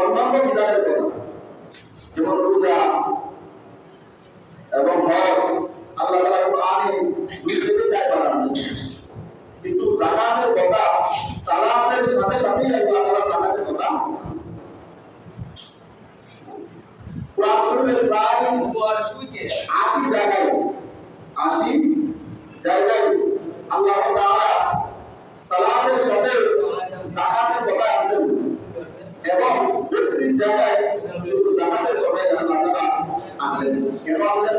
অন্যান্য বিধানের কথা, যেমন রোজা এবং হজ আল্লাহ তাআলা কোরআনে 2 থেকে 4 বার আনছেন। কিন্তু যাকাতের কথা সালাতের সাথে সাথেই আল্লাহ তাআলা যাকাতের কথা আনছেন। কোরআন শরীফের প্রায় 80 জায়গায় আল্লাহ তাআলা সালাতের সাথে যাকাতের কথা আনছেন এবং 32 জায়গায় শুধু যাকাতের কথাই আল্লাহ তাআলা আনলেন। কেন আনলেন?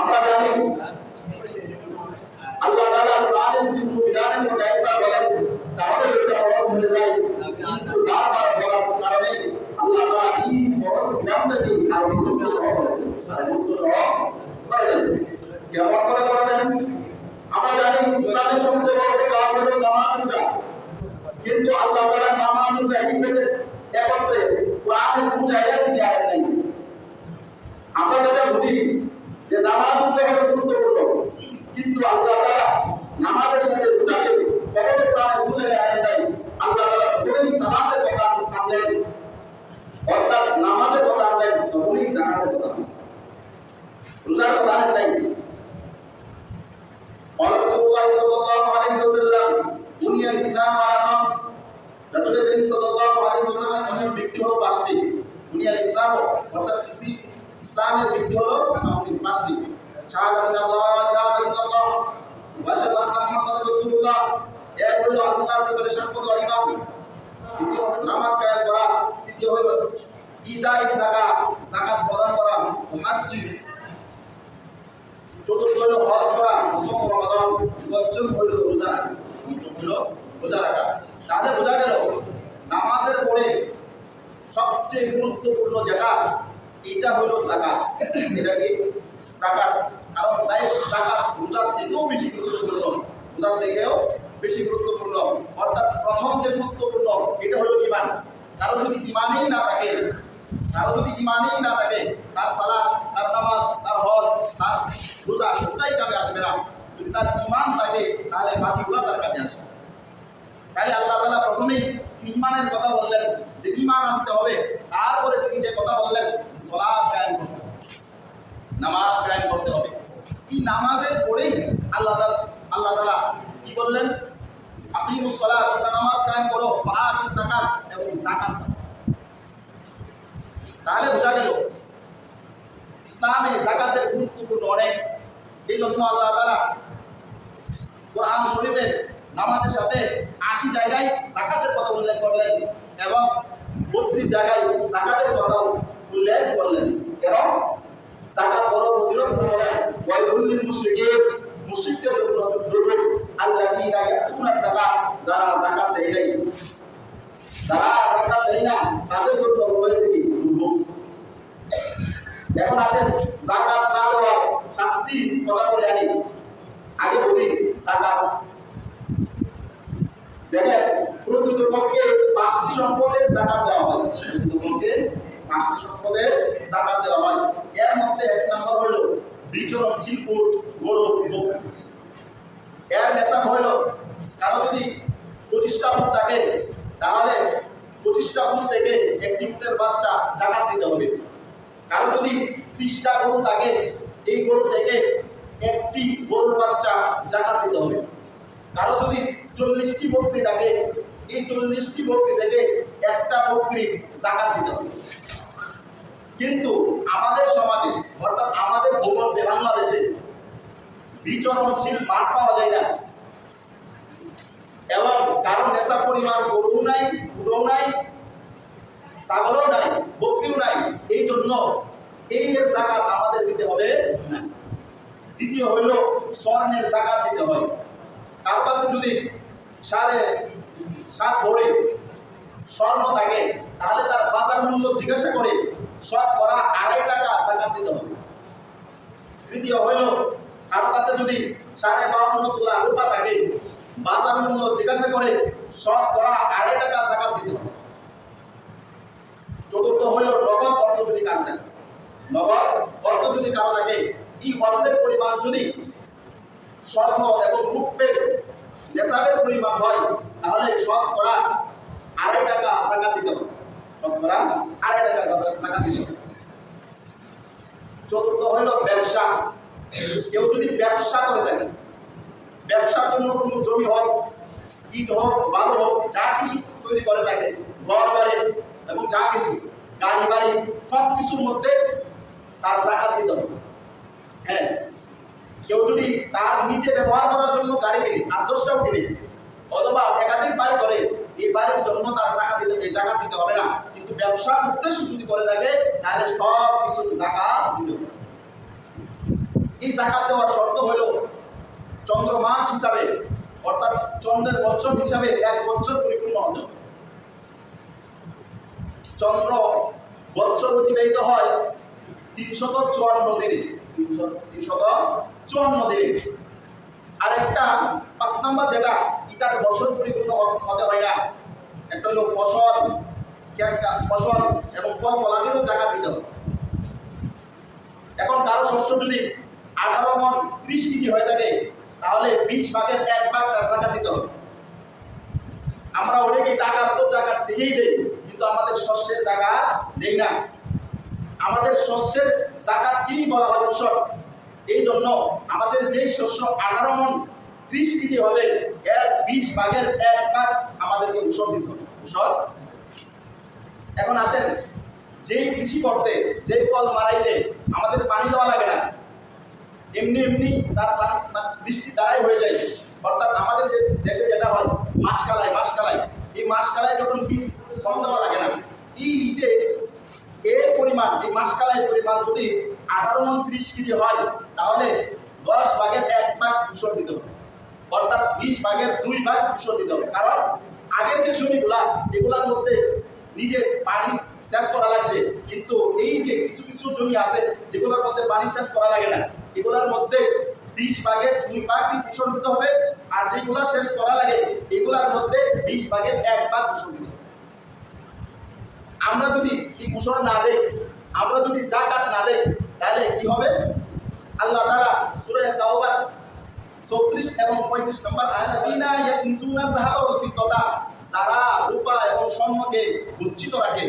আমরা জানি আল্লাহ তাআলা কোরআনে যদি কোনো বিধানের কথা একবার বলেন তাহলে এটা ফরজ হয়ে যায়, কিন্তু বারবার বলার কারণে আল্লাহ তাআলা এই ফরজ বিধানটাকে আরো গুরুত্ব সহ করে দেন। কেমন করে দেন? আমরা জানি ইসলামের সবচেয়ে বড় কাজ হলো নামাজ রোজা, কিন্তু আল্লাহ তাআলা নামাজ রোজা একত্রে কোরআনের কোন জায়গায় তিনি আয়াত নাই। আমরা যেটা বুঝি যে নামাজ রোজা গুরুত্বপূর্ণ, কিন্তু আল্লাহ তাআলা নামাজের সাথে রোজাকে পবিত্র কোরআনে কোন জায়গায় আয়াত নাই। আল্লাহ তাআলা যখনই সালাতের কথা আনলেন, অর্থাৎ নামাজের কথা আনলেন, তখনই যাকাতের কথা আনলেন, রোজার কথা আনেন নাই। রাসূলুল্লাহ সাল্লাল্লাহু আলাইহি ওয়াসাল্লাম বুনিয়া ইসলাম আলা খামস, রাসূল করিম সাল্লাল্লাহু আলাইহি ওয়াসাল্লাম ভিত্তি হলো 5টি। বুনিয়া ইসলাম অর্থাৎ ইসলামের ভিত্তি হলো 5টি। শাহাদাতু লা ইলাহা ইল্লাল্লাহ ওয়া আশহাদু আন্না মুহাম্মাদুর রাসূলুল্লাহ, এক হলো আল্লাহর ব্যাপারে সাক্ষ্য দেওয়া ঈমান, দ্বিতীয় হলো নামাজ কায়েম করা, তৃতীয় হলো ইদাই যাকাত প্রদান করা, হজ, চতুর্থ হলো হজ করা, ওয়াসম রমাদান, পঞ্চম হলো রোজা রাখা। তাহলে বোঝা গেল নামাজের পরে সবচেয়ে গুরুত্বপূর্ণ যেটা এটা হলো যাকাত। এটা কি যাকাত? কারণ যাকাত রোজার থেকেও বেশি গুরুত্বপূর্ণ, অর্থাৎ প্রথম যে গুরুত্বপূর্ণ এটা হলো ঈমান। কারো যদি ঈমানই না থাকে তার সালাত, তার নামাজ, তার হজ, তার রোজা কোনটাই কামে আসবে না। যদি তার ঈমান থাকে তাহলে বাকিগুলো তার কাছে আসবে। তাই আল্লাহ তাআলা প্রথমেই ঈমানের কথা বললেন যে ঈমান আনতে হবে, তারপরে তিনি যে কথা বললেন সালাত কায়েম করতে হবে, নামাজ কায়েম করতে হবে। এই নামাজের পরেই আল্লাহ তাআলা কি বললেন? আকিমুস সালাত, তোমরা নামাজ কায়েম করো, ওয়া আতিস যাকাত, এবং যাকাত দাও। তাহলে বোঝা গেল ইসলামে যাকাতের গুরুত্বপূর্ণ অনেক। এই জন্য আল্লাহ তাআলা কোরআন শরীফের নামাজের সাথে 80 জায়গায় যাকাতের কথা উল্লেখ করলেন এবং 32 জায়গায় যাকাতের কথা উল্লেখ করলেন। কেন? যাকাত বড় ফজিলত বলে ওয়াইলুল মুশরিকদের জন্য দুর্ভোগ, আল্লাযীনা ইয়াতুনা যাকাত, যারা যাকাত দেয় না তাদের জন্য রয়েছে কি দুর্ভোগ। এখন আসেন যাকাত না দেওয়ার শাস্তি কথা বলে আনি। আগে বুঝি যাকাত। দেখেন প্রকৃতপক্ষে 5টি সম্পদের যাকাত দেওয়া হয়। এর মধ্যে 1 নম্বর হলো বিচরণশীল উট, গরু, বকরি। এর নেশাব হলো কারো যদি 25টা উট থাকে তাহলে 25টা উট থেকে একটি উটের বাচ্চা যাকাত দিতে হবে। কারো যদি 30টা গরু থাকে এই গরু থেকে একটি গরুর বাচ্চা যাকাত দিতে হবে। কারো যদি 40টি বকরি থাকে এই 40টি বকরি থেকে একটা বকরি যাকাত দিতে হবে। কিন্তু আমাদের সমাজে অর্থাৎ আমাদের ভূখণ্ডে বাংলাদেশে বিচরণশীল মাঠ পাওয়া যায় না এবং কারো নেশা পরিমাণ গরু নাই, উটও নাই, ছাগলও নাই, বকরিও নাই। এই জন্য এই যাকাত আমাদের দিতে হবে না। দ্বিতীয় হইল স্বর্ণের যাকাত দিতে হয়। কারো কাছে যদি 7.5 ভরি স্বর্ণ থাকে তাহলে তার বাজার মূল্য জিজ্ঞাসা করে শতকরা 2.5 টাকা যাকাত দিতে হবে। তৃতীয় হইল কারো কাছে যদি 52.5 তোলা রূপা থাকে বাজার মূল্য জিজ্ঞাসা করে শতকরা 2.5 টাকা যাকাত দিতে হবে। চতুর্থ হইল নগদ অর্থ যদি কারো থাকে, এই অর্থের পরিমাণ যদি স্বর্ণ এবং রূপের নেশাবের পরিমাণ হয় তাহলে শতকরা 2.5 টাকা যাকাত দিতে হবে। শতকরা আমরা 2.5 টাকা জাকাত দিতে হবে। চতুর্থ হইল ব্যবসা। কেউ যদি ব্যবসা করে থাকে, ব্যবসার জন্য কোনো জমি হোক, ইট হোক, বালু হোক, যা কিছু তৈরি করে থাকে, ঘর বাড়ি এবং যা কিছু গাড়ি বাড়ি সব কিছুর মধ্যে তার জাকাত দিতে হবে। হ্যাঁ, কেউ যদি তার নিজে ব্যবহার করার জন্য গাড়ি কিনে, 8-10টাও কিনে, অথবা একাধিক বাড়ি করে, এই বাড়ির জন্য তার টাকা দিতে, এই জাকাত দিতে হবে না। কিন্তু ব্যবসার উদ্দেশ্য যদি করে থাকে তাহলে সব কিছু জাকাত দিতে হবে। এই জাকাত দেওয়ার শর্ত হইল চন্দ্র মাস হিসাবে, অর্থাৎ চন্দ্রের বছর হিসাবে 1 বছর পরিপূর্ণ হতে হবে। চন্দ্র বছর অতিবাহিত হয় 354 দিনে, 354 দিনে। আরেকটা 5 নম্বর যেটা এটার বছর পরিপূর্ণ হতে হয় না, একটা হলো ফসল এবং ফল ফলাদিরও জাকাত দিতে হবে। এখন কারো শস্য যদি 18 মণ 30 কেজি হয়ে থাকে তাহলে 20 ভাগের 1 ভাগ তার জাকাত দিতে হবে। আমরা অনেকে টাকার তো জাকাত দিয়েই দেই, কিন্তু আমাদের শস্যের জাকাত দেই না। আমাদের শস্যের জাকাত কি বলা হয়? ফসল। এই জন্য আমাদের যে শস্য 18 মণ 30 কেজি হবে এর 20 ভাগের 1 ভাগ আমাদেরকে উৎসব দিতে হবে। উৎসব। এখন আসেন, যেই কৃষি করতে, যেই ফল মারাইতে আমাদের পানি দেওয়া লাগে না, এমনি এমনি তার পানি বৃষ্টি দ্বারাই হয়ে যায়। অর্থাৎ আমাদের যে দেশে যেটা হয় মাসকালাই, এই মাসকালাই যখন বীজ ফল দেওয়া লাগে না, এই যে এর পরিমাণ, এই মাসকালাই পরিমাণ যদি 18 মণ 30 কেজি হয় তাহলে 10 ভাগের 1 ভাগ উৎসব দিতে হবে। অর্থাৎ 20 ভাগের 2 ভাগ উৎসব দিতে হবে। কারণ আগের যে জমিগুলা, এগুলার মধ্যে নিজে পানি শেষ করা লাগছে, কিন্তু এই যে কিছু কিছু জমি আছে যেগুলোর মধ্যে পানি শেষ করা লাগে না, এগুলোর মধ্যে 20 ভাগের 2 ভাগ উৎসব দিতে হবে। আর যেগুলা শেষ করা লাগে এগুলার মধ্যে 20 ভাগের 1 ভাগ উৎসব দিতে হবে। আমরা যদি এই উৎসব না দেই, আমরা যদি জাকাত না দেই তাহলে কি হবে? আল্লাহ তাআলা সূরা তাওবা 34 এবং 35 নম্বর আয়াতিনা ইয়াকনিজুনা যাহাবা ওয়াল ফিদ্দাতা, যারা রূপা এবং স্বর্ণকে গচ্ছিত রাখে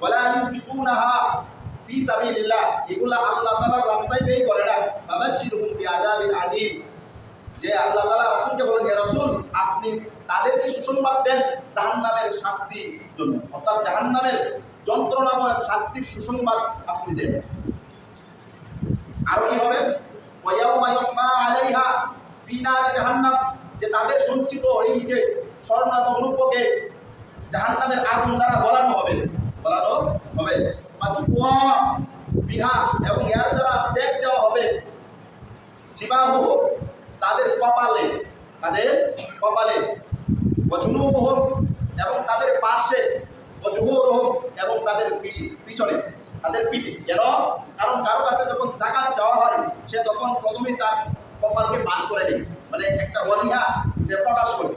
ওয়ালা ইউনফিকুনাহা ফি সাবিলিল্লাহ, এগুলা আল্লাহ তাআলার রাস্তায় ব্যয় করে না। ফাবাশশিরহুম বিআযাবিন আলীম, যে আল্লাহ তাআলা রাসূলকে বলেন, হে রাসূল আপনি তাদেরকে সুসংবাদ দেন জাহান্নামের শাস্তির জন্য, অর্থাৎ জাহান্নামের যন্ত্রণাময় শাস্তির সুসংবাদ আপনি দেন। আর কি হবে? ওয়ায়াউমা ইউহমা আলাইহা ফি নার জাহান্নাম, যে তাদের সঞ্চিত এই যে স্বর্ণ এবং রূপকে জাহান্নামের আগুন দ্বারা গলানো হবে। ফাতুকুয়া বিহা, এবং এর দ্বারা সেক দেওয়া হবে জিবাহু, তাদের কপালে, ওয়াজুনুবুহুম, এবং তাদের পাশে, ওয়াজুহুরুহুম, এবং তাদের পিছনে, তাদের পিঠে। কেন? কারণ কারো কাছে যখন জাকাত চাওয়া হয় সে তখন প্রথমেই তার কপালকে পাস করে নেয়, মানে একটা অনীহা সে প্রকাশ করে।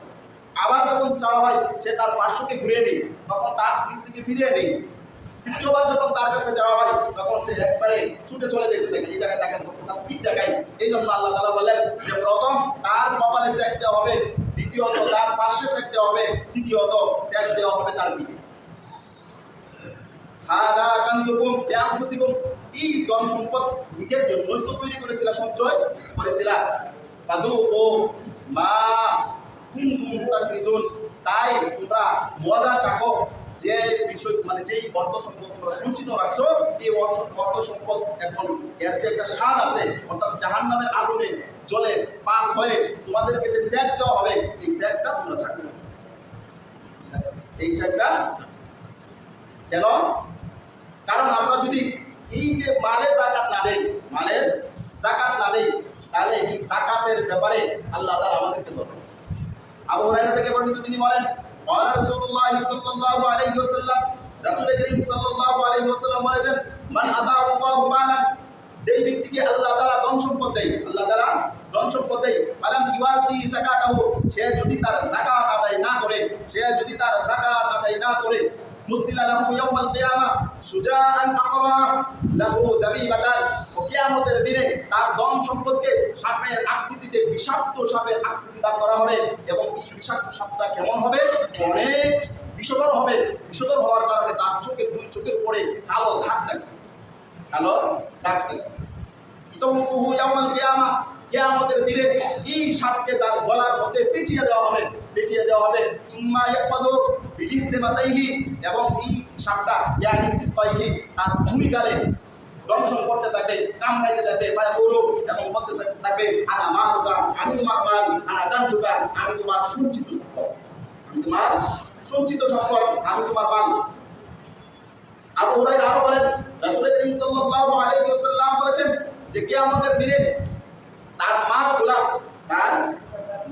আবার যখন চাওয়া হয় সে তার পার্শ্বকে ঘুরিয়ে নেয়, তখন তার স্ত্রীকে ফিরিয়ে নেয়। তৃতীয়বার যখন তার কাছে যাওয়া হয় তখন সে একবারে ছুটে চলে যেতে থাকে, এই জায়গায় দেখেন তার পিঠ দেখায়। এই জন্য আল্লাহ তাআলা বলেন যে প্রথম তার কপালে সেক দেওয়া হবে, দ্বিতীয়ত তার পার্শ্বে সেক দেওয়া হবে, তৃতীয়ত সেক দেওয়া হবে তার পিঠে। হাদা কানজুকুম লিআনফুসিকুম, এই ধন সম্পদ নিজের জন্যই তো তৈরি করেছিল, সঞ্চয় করেছিল। ফাদুকু মা কুনতুম তাকনিজুন, তাই তোমরা মজা চাখো যে বিষয়, মানে যেই অর্থ সম্পদ তোমরা সঞ্চিত রাখছো, এই অর্থ সম্পদ এখন এর যে একটা স্বাদ আছে, অর্থাৎ জাহান্নামের আগুনে জলে পাক হয়ে তোমাদেরকে যে সেক দেওয়া হবে, এই সেকটা তোমরা চাকবে। এই সেকটা কেন? কারণ আমরা যদি এই যে মালের জাকাত না দেই তাহলে এই জাকাতের ব্যাপারে আল্লাহ তাআলা আমাদেরকে বলেন। আবু হুরায়রা থেকে বর্ণিত, তিনি বলেন ক্বালা রাসূলুল্লাহ সাল্লাল্লাহু আলাইহি ওয়াসাল্লাম, রাসূল করিম সাল্লাল্লাহু আলাইহি ওয়াসাল্লাম বলেছেন, মান আতাআল্লাহু মালান, যেই ব্যক্তিকে আল্লাহ তাআলা ধন সম্পদ দেয়, ফালাম ইউআতি যাকাতাহু, সে যদি তার যাকাত আদায় না করে, মুসতিলা লাহু ইয়াউমাল কিয়ামা সুজাআন আকরা লাহু যাবিবাতান, ও কিয়ামতের দিনে তার ধন সম্পদকে সাপের আকৃতিতে, বিষাক্ত সাপের আকৃতি দান করা হবে। এবং এই বিষাক্ত সাপটা কেমন হবে? অনেক বিষধর হবে। বিষধর হওয়ার কারণে তার চোখে, দুই চোখের উপরে কালো দাগ থাকে, কালো দাগ থাকে। ইতমুহু ইয়াউমাল কিয়ামা, কিয়ামতের দিনে এই সাপকে তার গলার মধ্যে পেঁচিয়ে দেওয়া হবে, পেঁচিয়ে দেওয়া হবে। সুম্মা ইয়াকফাদু বিলিহতিমাতাইহি, এবং এই সাপটা ইয়ানি সিফাইহি তার ভূমিকালে দংশন করতে থাকে, কামড়াইতে থাকে, ফায়াকুলু, এবং বলতে থাকে আনা মালুকা, আমি তোমার মাল, আনা কানজুকা, আমি তোমার সঞ্চিত সম্পদ, আমি তোমার সঞ্চিত সম্পদ, আমি তোমার মাল। আবু হুরায়রা আরো বলেন, রাসূল করিম সাল্লাল্লাহু আলাইহি ওয়াসাল্লাম বলেছেন যে কিয়ামতের দিনে তার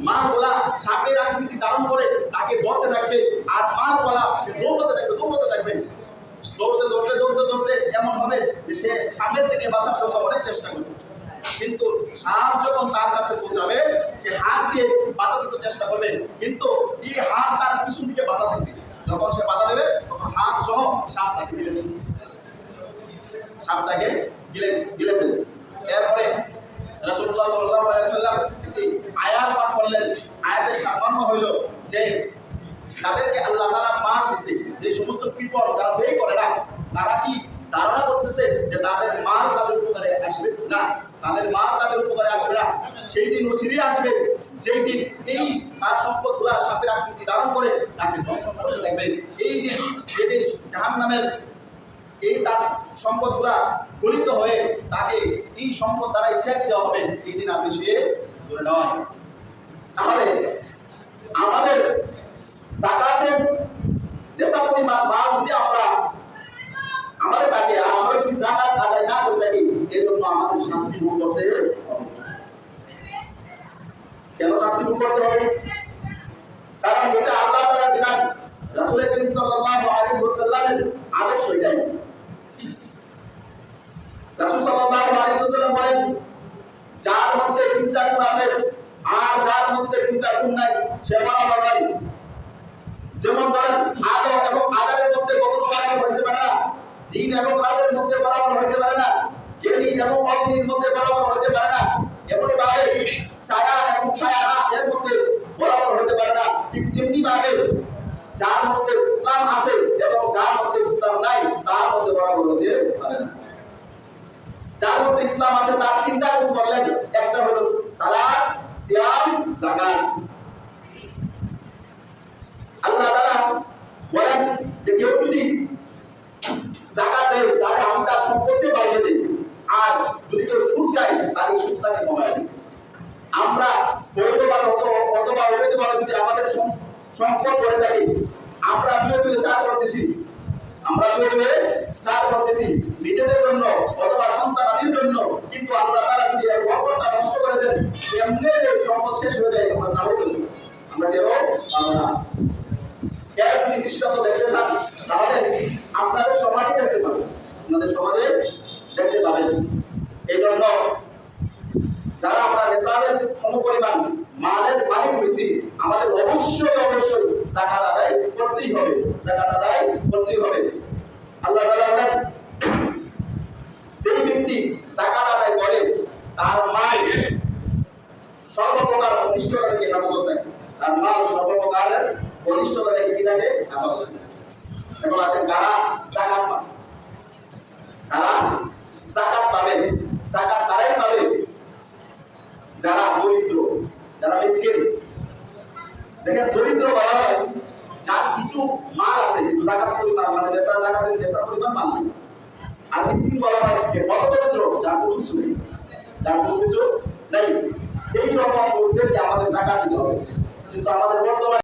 মালগুলা সাপের আকৃতি ধারণ করে তাকে ধরতে থাকবে, আর মালগুলা সে দৌড়তে থাকবে। দৌড়তে এমন হবে যে সে সাপের থেকে বাঁচার জন্য অনেক চেষ্টা করবে, কিন্তু সাপ যখন তার কাছে পৌঁছাবে সে হাত দিয়ে বাধা দিতে চেষ্টা করবে, কিন্তু এই হাত তার পিছন দিকে বাধা থাকবে। যখন সে বাধা দেবে তখন হাত সহ সাপ তাকে গিলে ফেলবে। এরপরে রাসূলুল্লাহ সাল্লাল্লাহু আলাইহি ওয়াসাল্লাম একটি আয়াত পাঠ করলেন। আয়াতের সামান্য হইল যে তাদেরকে আল্লাহ তাআলা মাল দিয়েছে, যে সমস্ত কৃপণ যারা ব্যয় করে না, তারা কি ধারণা করতেছে যে তাদের মাল তাদের উপকারে আসবে? না, তাদের মাল তাদের উপকারে আসবে না। সেই দিন অচিরে আসবে যেই দিন এই তার সম্পদগুলা সাপের আকৃতি ধারণ করে তাকে ধ্বংস করতে থাকবে। এই দিন যেদিন জাহান্নামের এই তার সম্পদগুলা গলিত হয়ে তাকে এই সম্পদ দ্বারা ইচ্ছা দেওয়া হবে, এই দিন আর বেশি দূরে নয়। তাহলে আমাদের যাকাতের নেশাব পরিমাণ মাল যদি আমাদের থাকে, আর আমরা যদি যাকাত আদায় না করে থাকি, এর জন্য আমাদের শাস্তি ভোগ করতে হবে। কেন শাস্তি ভোগ করতে হবে? কারণ এটা আল্লাহ তাআলার বিধান, রাসূল করিম সাল্লাল্লাহু আলাইহি ওয়াসাল্লামের আদর্শ এটাই। রাসূল সাল্লাল্লাহু আলাইহি ওয়াসাল্লাম বলেন, যার মধ্যে তিনটা গুণ আছে আর যার মধ্যে তিনটা গুণ নাই সে বরাবর নয়। যেমন ধরেন আদর এবং আদারের মধ্যে কখনো বরাবর হইতে পারে না, দিন এবং রাতের মধ্যে বরাবর হইতে পারে না, জ্ঞানী এবং অজ্ঞানীর মধ্যে বরাবর হইতে পারে না, এমনি ভাবে ছায়া এবং ছায়া এর মধ্যে বরাবর হইতে পারে না। ঠিক তেমনি ভাবে যার মধ্যে ইসলাম আছে এবং যার মধ্যে ইসলাম নাই তার মধ্যে বরাবর হতে পারে না। যার মধ্যে ইসলাম আছে তার তিনটা গুণ বললেন, একটা হলো সালাত, সিয়াম, যাকাত। আল্লাহ তাআলা বলেন যে কেউ যদি যাকাত দেয় তাহলে আমি তার সম্পত্তি বাড়িয়ে দিই, আর যদি কেউ সুদ খায় তাহলে সুদটাকে কমায় দিই। আমরা বৈধভাবে অথবা অবৈধভাবে যদি আমাদের সম্পদ করে থাকি, আমরা দুয়ে চার করতেছি, নিজেদের জন্য অথবা সন্তানাদের জন্য, কিন্তু আল্লাহ তাআলা যদি এই সম্পদটা নষ্ট করে দেন, এমনি সম্পদ শেষ হয়ে যায়, আমরা তাও বলি আমরা কেউ পাবো না। কেউ যদি দৃষ্টান্ত দেখতে চান তাহলে আপনাদের সমাজে দেখতে পাবেন, এই জন্য যারা আমরা নেশাবের সমপরিমাণ মালের মালিক হয়েছি, আমাদের অবশ্যই যাকাত আদায় করতেই হবে, আল্লাহ তাআলা বলেন, যে ব্যক্তি যাকাত আদায় করে তার মাল সর্বপ্রকার অনিষ্টতা থেকে হেফাজত থাকে, তার মাল সর্বপ্রকারের অনিষ্টতা থেকে কি থাকে? হেফাজত থাকে। এখন আসেন কারা যাকাত পাবে? যাকাত তারাই পাবে যারা দরিদ্র, যারা মিসকিন। দেখেন, দরিদ্র বলা হয় যার কিছু মাল আছে কিন্তু যাকাত পরিমাণ মানে যাকাতের নেশাব পরিমাণ মাল নেই। আর মিসকিন বলা হয় যে বড় দরিদ্র, যার কোনো কিছু নেই। এই রকম লোকদেরকে আমাদের যাকাত দিতে হবে। কিন্তু আমাদের বর্তমানে